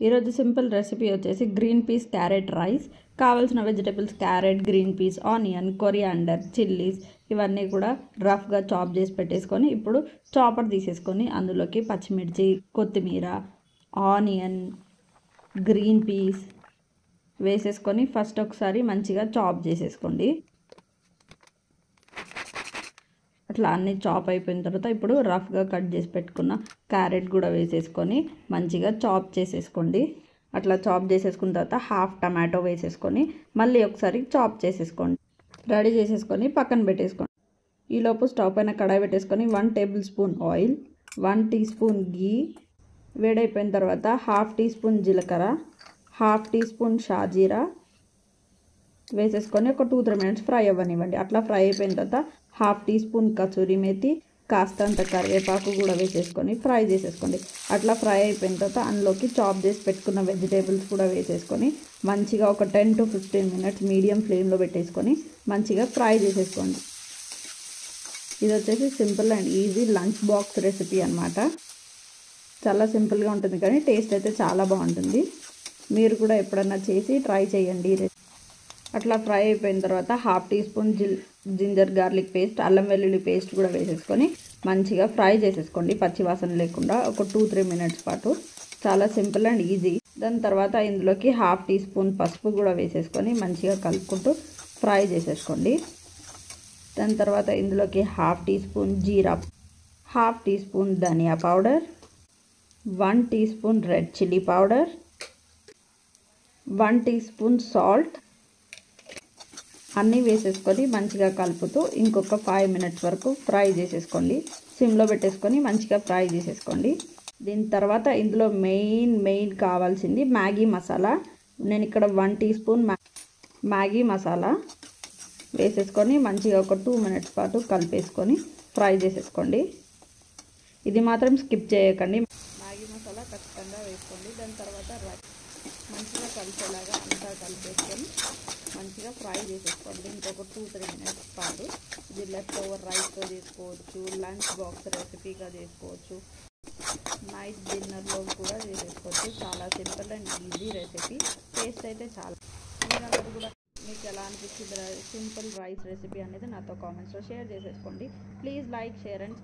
ఈరోజు simple recipe వచ్చేసి green peas carrot rice. కావాల్సిన vegetables carrot, green peas, onion, coriander, chillies ఇవన్నీ కూడా రఫ్గా చాప్ చేసి పెట్టేసుకొని ఇప్పుడు చాపర్ తీసేసుకొని అందులోకి పచ్చిమిర్చి, కొత్తిమీర, ఆనియన్, గ్రీన్ పీస్ వేసేసుకొని ఫస్ట్ ఒకసారి మంచిగా చాప్ చేసేసుకోండి. అట్లా అన్నీ చాప్ అయిపోయిన తర్వాత ఇప్పుడు రఫ్గా కట్ చేసి పెట్టుకున్న క్యారెట్ కూడా వేసేసుకొని మంచిగా చాప్ చేసేసుకోండి. అట్లా చాప్ చేసేసుకున్న తర్వాత హాఫ్ టమాటో వేసేసుకొని మళ్ళీ ఒకసారి చాప్ చేసేసుకోండి. రెడీ చేసేసుకొని పక్కన పెట్టేసుకోండి. ఈలోపు స్టవ్ పైన కడాయి పెట్టేసుకొని 1 tablespoon oil, 1 teaspoon ghee వేడైపోయిన తర్వాత హాఫ్ టీ స్పూన్ జీలకర్ర, హాఫ్ టీ స్పూన్ షాజీరా వేసేసుకొని ఒక 2-3 మినిట్స్ ఫ్రై అవ్వనివ్వండి. అట్లా ఫ్రై అయిపోయిన తర్వాత half teaspoon kasuri methi, కాస్తంత కరివేపాకు కూడా వేసేసుకొని ఫ్రై చేసేసుకోండి. అట్లా ఫ్రై అయిపోయిన తర్వాత అందులోకి చాప్ చేసి పెట్టుకున్న వెజిటేబుల్స్ కూడా వేసేసుకొని మంచిగా ఒక 10 to 15 మినిట్స్ మీడియం ఫ్లేమ్లో పెట్టేసుకొని మంచిగా ఫ్రై చేసేసుకోండి. ఇది వచ్చేసి simple and easy lunch box recipe అన్నమాట. చాలా సింపుల్గా ఉంటుంది కానీ టేస్ట్ అయితే చాలా బాగుంటుంది. మీరు కూడా ఎప్పుడన్నా చేసి ట్రై చేయండి. అట్లా ఫ్రై అయిపోయిన తర్వాత half teaspoon ginger garlic paste, అల్లం వెల్లుల్లి పేస్ట్ కూడా వేసేసుకొని మంచిగా ఫ్రై చేసేసుకోండి పచ్చివాసన లేకుండా ఒక 2-3 మినిట్స్ పాటు. చాలా సింపుల్ అండ్ ఈజీ. దాని తర్వాత ఇందులోకి హాఫ్ టీ స్పూన్ పసుపు కూడా వేసేసుకొని మంచిగా కలుపుకుంటూ ఫ్రై చేసేసుకోండి. దాని తర్వాత ఇందులోకి హాఫ్ టీ స్పూన్ జీరా, హాఫ్ టీ స్పూన్ ధనియా powder, 1 teaspoon red chilli powder, 1 teaspoon salt అన్నీ వేసేసుకొని మంచిగా కలుపుతూ ఇంకొక 5 మినిట్స్ వరకు ఫ్రై చేసేసుకోండి. సిమ్లో పెట్టేసుకొని మంచిగా ఫ్రై చేసేసుకోండి. దీని తర్వాత ఇందులో మెయిన్ కావాల్సింది మ్యాగీ మసాలా. నేను ఇక్కడ 1 టీ స్పూన్ మ్యాగీ మసాలా వేసేసుకొని మంచిగా ఒక 2 మినిట్స్ పాటు కలిపేసుకొని ఫ్రై చేసేసుకోండి. ఇది మాత్రం స్కిప్ చేయకండి. మ్యాగీ మసాలా ఖచ్చితంగా వేసుకోండి. దాని తర్వాత మంచిగా కలిసేలాగా అంతా కలిపేసుకొని మంచిగా ఫ్రై చేసేసుకోండి ఇంకొక 2-3 మినిట్స్ పాటు. ఇది లెఫ్ట్ ఓవర్ రైస్తో చేసుకోవచ్చు, లంచ్ బాక్స్ రెసిపీగా చేసుకోవచ్చు, నైట్ డిన్నర్లో కూడా చేసేసుకోవచ్చు. చాలా simple and easy recipe. Taste అయితే చాలా. మీరందరూ కూడా మీకు ఎలా అనిపించింది సింపుల్ రైస్ రెసిపీ అనేది నాతో కామెంట్స్లో షేర్ చేసేసుకోండి. Please like, share and